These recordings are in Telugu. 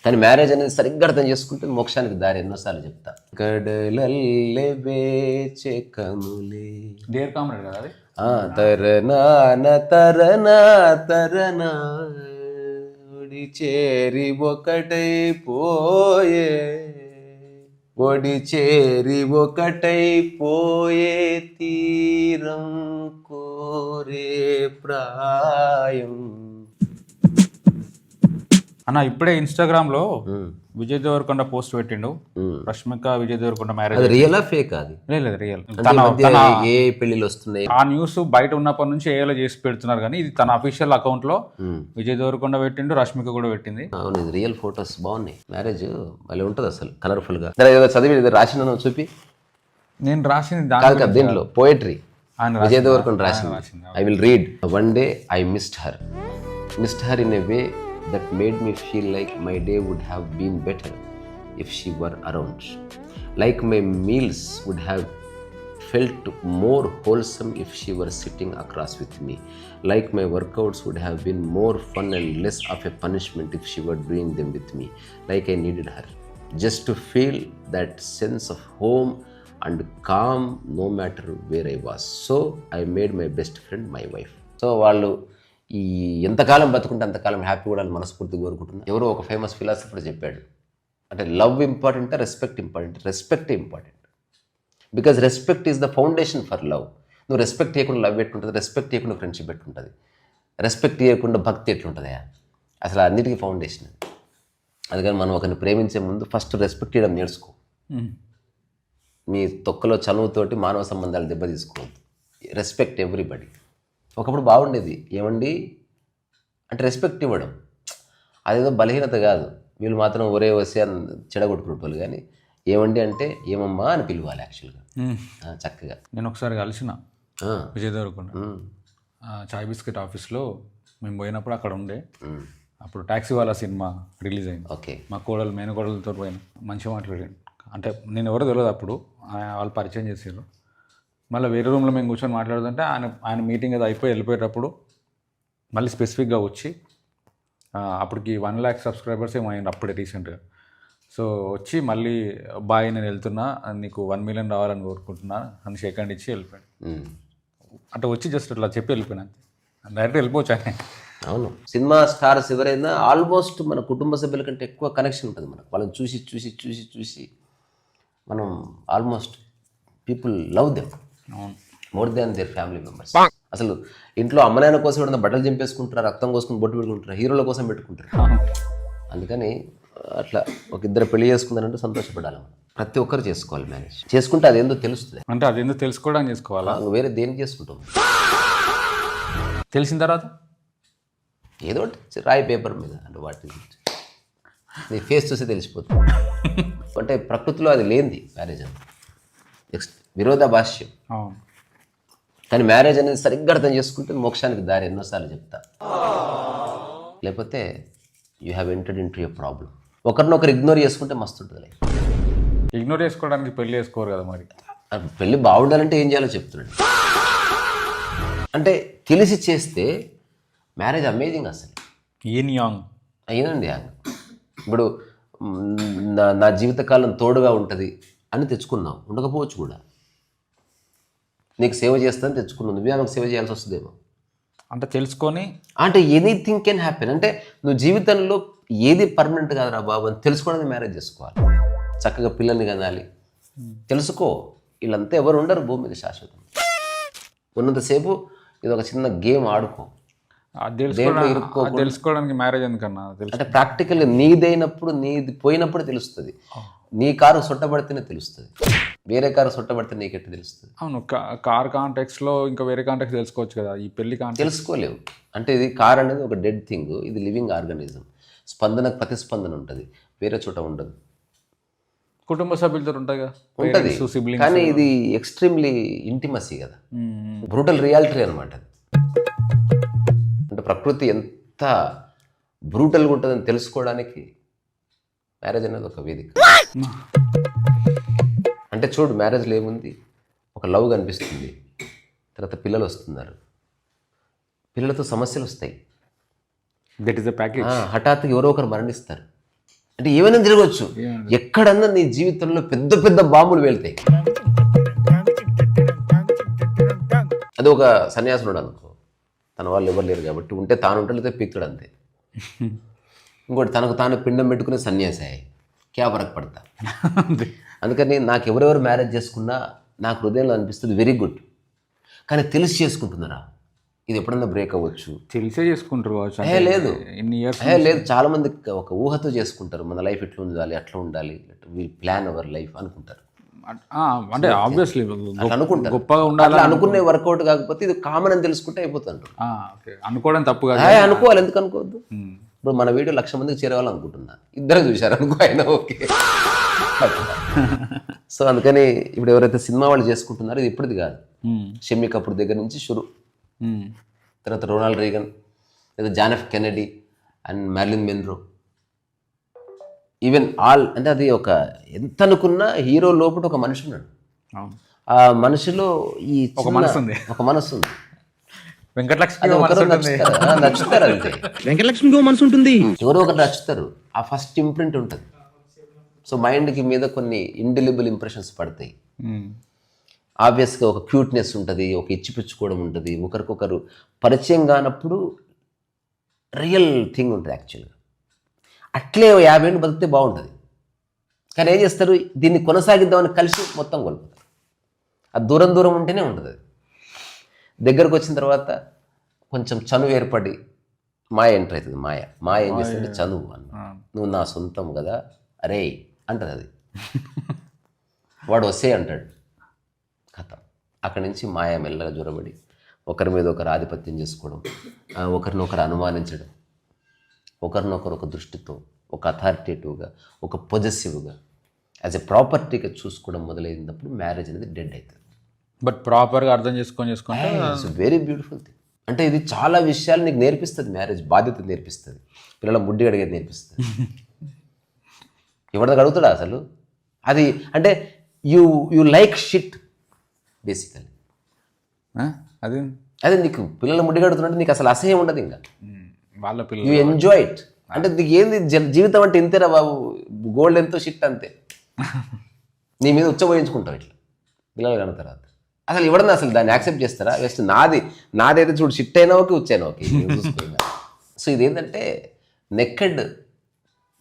కానీ మ్యారేజ్ అనేది సరిగ్గా అర్థం చేసుకుంటే మోక్షానికి దారి ఎన్నోసార్లు చెప్తా. కడలల్లె వేచే కనులే డియర్ కామ్రేడ్ కదా అది. తరనాన తరనా తరనా ఒడి చేరి ఒకటై పోయే, ఒడి చేరి ఒకటై పోయే తీరం కోరే ప్రాయం. అన్న ఇప్పుడే ఇన్స్టాగ్రామ్లో విజయ్ దేవరకొండ పోస్ట్ పెట్టిండు, రష్మిక విజయ్ దేవరకొండ మ్యారేజ్. అది రియలా ఫేక్? అది లేదు రియల్. ఏ పెళ్లిళ్ళు వస్తున్నాయి ఆ న్యూస్ బయట ఉన్నప్పటి నుంచి ఏలో చేసి పెడుతున్నారు, కానీ ఇది తన అఫీషియల్ అకౌంట్ లో విజయ్ దేవరకొండ పెట్టిండు, రష్మిక కూడా పెట్టింది. అవును, ఇది రియల్ ఫొటోస్ బాగున్నాయి. మ్యారేజ్ మళ్ళీ ఉంటుంది అసలు కలర్ఫుల్ గా. చదివి రాసిన చూపి. నేను రాసింది కాదు దీంట్లో పోయట్రీ విజయ్ దేవరకొండ రాసింది. I will read. One day I missed her in a way that made me feel like my day would have been better if she were around. Like my meals would have felt more wholesome if she were sitting across with me. Like my workouts would have been more fun and less of a punishment if she were doing them with me. Like I needed her just to feel that sense of home and calm no matter where I was. So I made my best friend my wife. So వాళ్ళు ఈ ఎంతకాలం బతుకుంటే అంతకాలం హ్యాపీ కూడా మనస్ఫూర్తిగా కోరుకుంటున్నా. ఎవరో ఒక ఫేమస్ ఫిలాసఫర్ చెప్పాడు, అంటే లవ్ ఇంపార్టెంటా respect important? Respect important. Because respect is the foundation for love. నువ్వు రెస్పెక్ట్ ఇవ్వకుండా లవ్ ఎట్లుంటుంది, రెస్పెక్ట్ ఇవ్వకుండా ఫ్రెండ్షిప్ ఎట్లుంటుంది, రెస్పెక్ట్ ఇవ్వకుండా భక్తి ఎట్లుంటుందా? అసలు అన్నిటికీ ఫౌండేషన్. అందుకని మనం ఒకరిని ప్రేమించే ముందు ఫస్ట్ రెస్పెక్ట్ ఇవ్వడం నేర్చుకో. మీ తొక్కలో చనువుతోటి మానవ సంబంధాలు దెబ్బ తీసుకోవద్దు. Respect everybody. ఒకప్పుడు బాగుండేది, ఏమండి అంటే రెస్పెక్ట్ ఇవ్వడం, అదేదో బలహీనత కాదు. వీళ్ళు మాత్రం ఒరే వస్తే చెడగొట్టుకునేటోళ్ళు, కానీ ఏమండి అంటే ఏమమ్మా అని పిలవాలి యాక్చువల్గా చక్కగా. నేను ఒకసారి కలిసిన విజయ్ దేవరకొండ చాయ్ బిస్కెట్ ఆఫీస్లో మేము పోయినప్పుడు అక్కడ ఉండే. అప్పుడు ట్యాక్సీ వాళ్ళ సినిమా రిలీజ్ అయింది. ఓకే. మా కోడలు మేనకోడలతో పోయిన, మంచిగా మాట్లాడాను. అంటే నేను ఎవరో తెలియదు అప్పుడు, వాళ్ళు పరిచయం చేసారు. మళ్ళీ వేరే రూమ్లో మేము కూర్చొని మాట్లాడుతుంటే ఆయన మీటింగ్ అది అయిపోయి వెళ్ళిపోయేటప్పుడు మళ్ళీ స్పెసిఫిక్గా వచ్చి, అప్పటికి 1 lakh సబ్స్క్రైబర్స్ ఏమో అయింది అప్పుడే రీసెంట్గా. సో వచ్చి మళ్ళీ బాయ్ నేను వెళ్తున్నా, నీకు 1 million రావాలని కోరుకుంటున్నా అని షేక్ హ్యాండ్ ఇచ్చి వెళ్ళిపోయాడు. అంటే వచ్చి జస్ట్ అట్లా చెప్పి వెళ్ళిపోయినా, డైరెక్ట్ వెళ్ళిపోవచ్చు ఆయన. అవును, సినిమా స్టార్స్ ఎవరైనా ఆల్మోస్ట్ మన కుటుంబ సభ్యుల కంటే ఎక్కువ కనెక్షన్ ఉంటుంది మనకు. వాళ్ళని చూసి చూసి చూసి చూసి మనం almost people love them more than their family members. అసలు ఇంట్లో అమ్మనాయన కోసం ఏదైనా బట్టలు చింపేసుకుంటారు, రక్తం కోసుకుని బొట్టు పెట్టుకుంటారు, హీరోల కోసం పెట్టుకుంటారు. అందుకని అట్లా ఒక ఇద్దరు పెళ్లి చేసుకుందారంటే సంతోషపడాలి. ప్రతి ఒక్కరు చేసుకోవాలి మ్యారేజ్. చేసుకుంటే అదేందో తెలుస్తుంది. అంటే అదేందో తెలుసుకోవడానికి చేసుకోవాలా? వేరే దేనికి చేసుకుంటాం? తెలిసిన తర్వాత ఏదో రాయి పేపర్ మీద అంటే వాటి నీ ఫేస్ చూసి తెలిసిపోతుంది. అంటే ప్రకృతిలో అది లేనిది మ్యారేజ్ అని. నెక్స్ట్ విరోధాభాష్యం. కానీ మ్యారేజ్ అనేది సరిగ్గా అర్థం చేసుకుంటే మోక్షానికి దారి ఎన్నోసార్లు చెప్తా. లేకపోతే you have entered in to a problem. ఒకరినొకరు ఇగ్నోర్ చేసుకుంటే మస్తు ఉంటుంది. ఇగ్నోర్ చేసుకోవడానికి పెళ్లి చేసుకోరు కదా మరి. పెళ్ళి బాగుండాలంటే ఏం చేయాలో చెప్తున్నాడు. అంటే తెలిసి చేస్తే మ్యారేజ్ అమేజింగ్ అసలు. ఏనండి యాంగ్. ఇప్పుడు నా జీవితకాలం తోడుగా ఉంటుంది అని తెచ్చుకున్నావు, ఉండకపోవచ్చు కూడా. నీకు సేవ చేస్తానని తెచ్చుకున్నావు, నువ్వే ఆమెకు సేవ చేయాల్సి వస్తుందేమో. అంటే తెలుసుకొని, అంటే ఎనీథింగ్ కెన్ హ్యాపెన్. అంటే నువ్వు జీవితంలో ఏది పర్మనెంట్ కాదురా బాబు అని తెలుసుకోవడానికి మ్యారేజ్ చేసుకోవాలి. చక్కగా పిల్లల్ని కనాలి, తెలుసుకో. వీళ్ళంతా ఎవరు ఉండరు భూమి మీద శాశ్వతం. ఉన్నంతసేపు ఇది ఒక చిన్న గేమ్ ఆడుకో. తెలుసుకోవడానికి మ్యారేజ్ ఎందుకన్నా? అంటే ప్రాక్టికల్గా నీదైనప్పుడు, నీది పోయినప్పుడు తెలుస్తుంది. నీ కారు సొట్టబడితేనే తెలుస్తుంది, వేరే కారు సొట్టబడితే నీకెట్టు తెలుస్తుంది? అవును, కార్ కాంటాక్ట్స్లో ఇంకా వేరే కాంటాక్ట్స్ తెలుసుకోవచ్చు కదా, ఈ పెళ్లి కాంటాక్ట్ తెలుసుకోలేవు. అంటే ఇది కార్ అనేది ఒక డెడ్ థింగ్, ఇది లివింగ్ ఆర్గానిజం. స్పందనకు ప్రతిస్పందన ఉంటుంది, వేరే చోట ఉండదు. కుటుంబ సభ్యులతో ఉంటుంది కదా, ఉంటుంది. కానీ ఇది ఎక్స్ట్రీమ్లీ ఇంటిమసీ కదా, బ్రూటల్ రియాలిటీ అనమాట. అంటే ప్రకృతి ఎంత బ్రూటల్గా ఉంటుందని తెలుసుకోవడానికి మ్యారేజ్ అనేది ఒక వేదిక. అంటే చూడు, మ్యారేజ్లో ఏముంది, ఒక లవ్ కనిపిస్తుంది, తర్వాత పిల్లలు వస్తున్నారు, పిల్లలతో సమస్యలు వస్తాయి. That is the package. హఠాత్తుగా ఎవరో ఒకరు మరణిస్తారు, అంటే ఏమైనా తిరగవచ్చు, ఎక్కడన్నా నీ జీవితంలో పెద్ద పెద్ద బాంబులు వెళ్తాయి. అది ఒక సన్యాసుడు అనుకో, తన వాళ్ళు ఎవరు లేరు కాబట్టి ఉంటే తాను ఉంటాడు, లేకపోతే పీక్తాడు అంతే. ఇంకోటి తనకు తాను పిండం పెట్టుకునే సన్యాసి క్యా ఫరక్ పడతా. అందుకని నాకు ఎవరెవరు మ్యారేజ్ చేసుకున్నా నాకు హృదయంలో అనిపిస్తుంది వెరీ గుడ్. కానీ తెలిసి చేసుకుంటున్నారా, ఇది ఎప్పుడన్నా బ్రేక్ అవ్వచ్చు. తెలిసే చేసుకుంటారు కావచ్చు. లేదు ఇన్ని ఇయర్స్ లేదు, చాలా మంది ఒక ఊహతో చేసుకుంటారు. మన లైఫ్ ఎట్లా ఉండాలి, అట్లా ఉండాలి, విల్ ప్లాన్ అవర్ లైఫ్ అనుకుంటారు. అంటే ఆబ్వియస్లీ అట్లా అనుకుంటారు, గొప్పగా ఉండాలి. అట్లా అనుకునే వర్కౌట్ కాకపోతే ఇది కామన్ అని తెలుసుకుంటే అయిపోతుంటారు. అనుకోవడం తప్పు కాదు, అనుకోవాలి, ఎందుకు అనుకోవద్దు. ఇప్పుడు మన వీడియో 1,00,000 మందికి చేరవాలనుకుంటున్నా, ఇద్దరు చూశారు అనుకో, అయినా ఓకే. సో అందుకని ఇప్పుడు ఎవరైతే సినిమా వాళ్ళు చేసుకుంటున్నారో ఇది ఇప్పటిది కాదు. షమ్మి కపూర్ దగ్గర నుంచి షురు, తర్వాత రొనాల్డ్ రీగన్, లేదా John F Kennedy and Marilyn Monroe, even all. అంటే అది ఒక ఎంత అనుకున్నా హీరో లోపల ఒక మనిషి ఉన్నాడు. ఆ మనిషిలో ఈ ఒక మనసు ఉంది. వెంకటలక్ష్మి నచ్చుతారు అంతే, వెంకటలక్ష్మికి మనసు ఉంటుంది, ఎవరో ఒకటి నచ్చుతారు. ఆ ఫస్ట్ ఇంప్రింట్ ఉంటుంది. సో మైండ్కి మీద కొన్ని ఇండెలిబుల్ ఇంప్రెషన్స్ పడతాయి. ఆబ్వియస్గా ఒక క్యూట్నెస్ ఉంటుంది, ఒక ఇచ్చిపుచ్చుకోవడం ఉంటుంది, ఒకరికొకరు పరిచయం కానప్పుడు రియల్ థింగ్ ఉంటుంది యాక్చువల్గా. అట్లే 50 ఏళ్ళు బతికితే బాగుంటుంది. కానీ ఏం చేస్తారు, దీన్ని కొనసాగిద్దామని కలిసి మొత్తం కోల్పోతారు. అది దూరం దూరం ఉంటేనే ఉంటుంది. అది దగ్గరకు వచ్చిన తర్వాత కొంచెం చనువు ఏర్పడి మాయ ఎంటర్ అవుతుంది. మాయ ఏం చేస్తుంది, చనువు అన్న, నువ్వు నా సొంతం కదా అరే అంటది అది. వాడు వస్తే అంటాడు, కథ అక్కడి నుంచి మాయ మెల్లగా జొరబడి ఒకరి మీద ఒకరు ఆధిపత్యం చేసుకోవడం, ఒకరినొకరు అనుమానించడం, ఒకరినొకరు ఒక దృష్టితో, ఒక అథారిటేటివ్గా, ఒక పొజెసివ్గా, యాజ్ ఎ ప్రాపర్టీగా చూసుకోవడం మొదలైనప్పుడు మ్యారేజ్ అనేది డెడ్ అవుతుంది. బట్ ప్రాపర్గా అర్థం చేసుకుంటే ఇట్స్ వెరీ బ్యూటిఫుల్ థింగ్. అంటే ఇది చాలా విషయాలు నీకు నేర్పిస్తుంది. మ్యారేజ్ బాధ్యత నేర్పిస్తుంది, పిల్లల ముడ్డి అడిగేది నేర్పిస్తుంది. ఎవరిదాకా అడుగుతాడా అసలు అది. అంటే యూ లైక్ షిట్ బేసికలీ. అదే నీకు పిల్లల ముడ్డి కడుతున్నట్టు నీకు అసలు అసహ్యం ఉండదు. ఇంకా వాళ్ళ పిల్లలు యూ ఎంజాయ్ ఇట్. అంటే నీకు ఏంది జీవితం అంటే ఇంతేరా బాబు, గోల్డ్ ఎంతో షిట్ అంతే. నీ మీద ఉచ్చబోయించుకుంటావు ఇట్లా పిల్లలు కన్న తర్వాత. అసలు ఎవడన్నా అసలు దాన్ని యాక్సెప్ట్ చేస్తారా? జస్ట్ నాదైతే చూడు షిట్ అయినా ఓకే, వచ్చాను ఓకే, చూసుకున్నా. సో ఇదేంటంటే నెక్కెడ్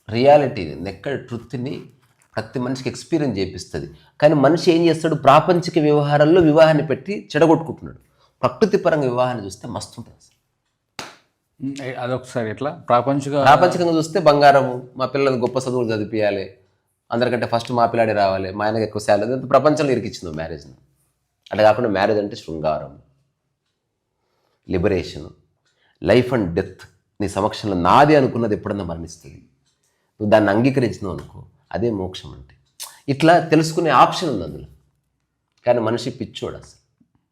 రియాలిటీ, నెక్కెడ్ ట్రుత్ని ప్రతి మనిషికి ఎక్స్పీరియన్స్ చేపిస్తుంది. కానీ మనిషి ఏం చేస్తాడు, ప్రాపంచిక వ్యవహారాల్లో వివాహాన్ని పెట్టి చెడగొట్టుకుంటున్నాడు. ప్రకృతి పరంగా వివాహాన్ని చూస్తే మస్తు ఉంటుంది. అదొకసారి ఎట్లా ప్రాపంచికంగా చూస్తే బంగారము, మా పిల్లలకు గొప్ప చదువులు చదివియాలి, అందరికంటే ఫస్ట్ మా పిల్లాడే రావాలి, మా ఆయనకు ఎక్కువ శాలరీ, ప్రపంచంలో ఇరికిచ్చింది మ్యారేజ్ని. అట్లా కాకుండా మ్యారేజ్ అంటే శృంగారం, లిబరేషన్, లైఫ్ అండ్ డెత్ నీ సమక్షంలో నాది అనుకున్నది ఎప్పుడన్నా మరణిస్తుంది. నువ్వు దాన్ని అంగీకరించినావు అనుకో, అదే మోక్షం అంటే. ఇట్లా తెలుసుకునే ఆప్షన్ ఉంది అందులో. కానీ మనిషి పిచ్చోడు అసలు.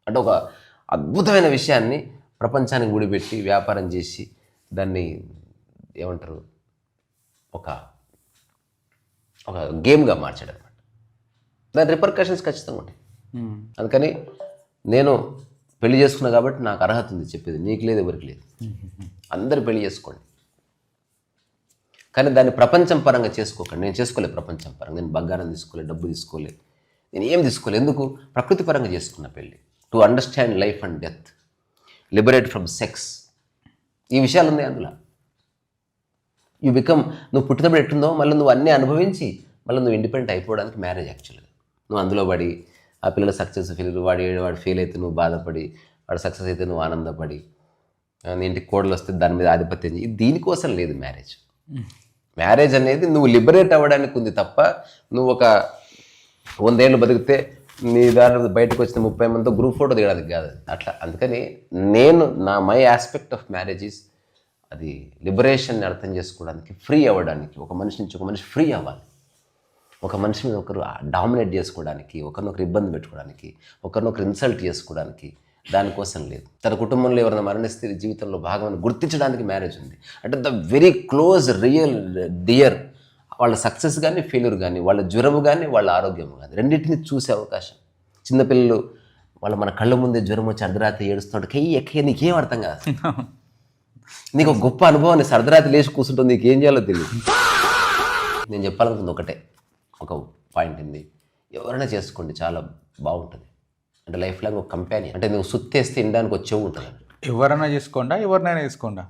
అంటే ఒక అద్భుతమైన విషయాన్ని ప్రపంచానికి గుడిపెట్టి వ్యాపారం చేసి దాన్ని ఏమంటారు, ఒక ఒక గేమ్గా మార్చాడు అనమాట. దాని రిపర్కషన్స్ ఖచ్చితంగా ఉంటాయి. అందుకని నేను పెళ్లి చేసుకున్నా కాబట్టి నాకు అర్హత ఉంది చెప్పేది. నీకు లేదు, ఎవరికి లేదు. అందరు పెళ్లి చేసుకోండి, కానీ దాన్ని ప్రపంచం పరంగా చేసుకోకండి. నేను చేసుకోలేదు ప్రపంచం పరంగా, నేను బంగారం తీసుకోలేదు, డబ్బు తీసుకోలేదు, నేను ఏం తీసుకోలేదు. ఎందుకు? ప్రకృతి పరంగా చేసుకున్న పెళ్ళి. To understand life and death, liberate from sex, ఈ విషయాలు ఉన్నాయి అందులో. యూ బికమ్, నువ్వు పుట్టినప్పుడు ఎట్టుందో మళ్ళీ నువ్వు అన్నీ అనుభవించి మళ్ళీ నువ్వు ఇండిపెండెంట్ అయిపోవడానికి మ్యారేజ్ యాక్చువల్గా. నువ్వు అందులో పడి ఆ పిల్లలు సక్సెస్ వాడు ఫెయిల్ అయితే నువ్వు బాధపడి, వాడు సక్సెస్ అయితే నువ్వు ఆనందపడి, నీ ఇంటికి కోడలు వస్తే దాని మీద ఆధిపత్యం. దీనికోసం లేదు మ్యారేజ్. మ్యారేజ్ అనేది నువ్వు లిబరేట్ అవ్వడానికి ఉంది తప్ప, నువ్వు ఒక 100 ఏళ్ళు బతికితే నీ దాని బయటకు వచ్చిన 30 మందితో గ్రూప్ ఫోటో దిగడానికి కాదు అట్లా. అందుకని my aspect of marriage is అది లిబరేషన్ని అర్థం చేసుకోవడానికి, ఫ్రీ అవ్వడానికి. ఒక మనిషి నుంచి ఒక మనిషి ఫ్రీ అవ్వాలి. ఒక మనిషి మీద ఒకరు డామినేట్ చేసుకోవడానికి, ఒకరినొకరు ఇబ్బంది పెట్టుకోవడానికి, ఒకరినొకరు ఇన్సల్ట్ చేసుకోవడానికి, దానికోసం లేదు. తన కుటుంబంలో ఎవరైనా మరణిస్తే జీవితంలో భాగమని గుర్తించడానికి మ్యారేజ్ ఉంది. అంటే the very close real dear, వాళ్ళ సక్సెస్ కానీ ఫెయిల్యూర్ కానీ, వాళ్ళ జ్వరము కానీ వాళ్ళ ఆరోగ్యం కానీ, రెండింటిని చూసే అవకాశం. చిన్నపిల్లలు మన కళ్ళ ముందే జ్వరం వచ్చి అర్ధరాత్రి ఏడుస్తుంటే ఎక్కే నీకేం అర్థం కాదు. నీకు ఒక గొప్ప అనుభవం, నీ అర్ధరాత్రి లేచి కూర్చుంటుంది, నీకేం చేయాలో తెలియదు. నేను చెప్పాలనుకుంది ఒకటే, ఒక పాయింట్ ఉంది. ఎవరైనా చేసుకోండి, చాలా బాగుంటుంది. అంటే లైఫ్ లాంగ్ ఒక కంపానియన్. అంటే నువ్వు సుత్తేస్తే తినడానికి వచ్చే ఉంటుంది. ఎవరైనా చేసుకోండా, ఎవరినైనా చేసుకోండా?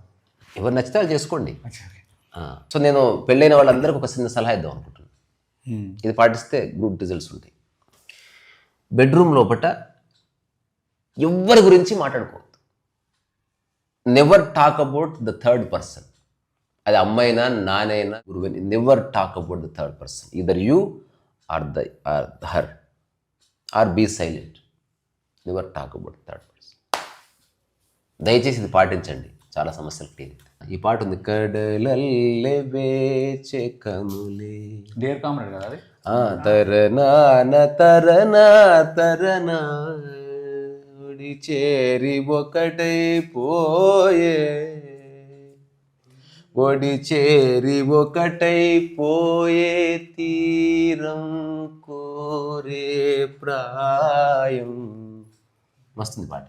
ఎవరు నచ్చితే వాళ్ళు చేసుకోండి. సో నేను పెళ్ళైన వాళ్ళందరికీ ఒక చిన్న సలహా ఇద్దాం అనుకుంటున్నాను. ఇది పాటిస్తే గుడ్ రిజల్ట్స్ ఉంటాయి. బెడ్రూమ్ లోపల ఎవరి గురించి మాట్లాడుకోవద్దు. Never talk about the third person. అది అమ్మైనా నానైనా గురువైనా, never talk about the third person. Either you or her or be silent. Never talk about third person. దయచేసి ఇది పాటించండి, చాలా సమస్యలు క్లియర్. ఈ పాట ఉంది, కడలల్లె వేచే కములే. డియర్ కామ్రేడ్ కదా అది. తరనాన తరనా తరనా ఒడి చేరి ఒకటైపోయే, ఒడి చేరి ఒకటైపోయే తీరం కోరే ప్రాయం. మస్తుంది పాట.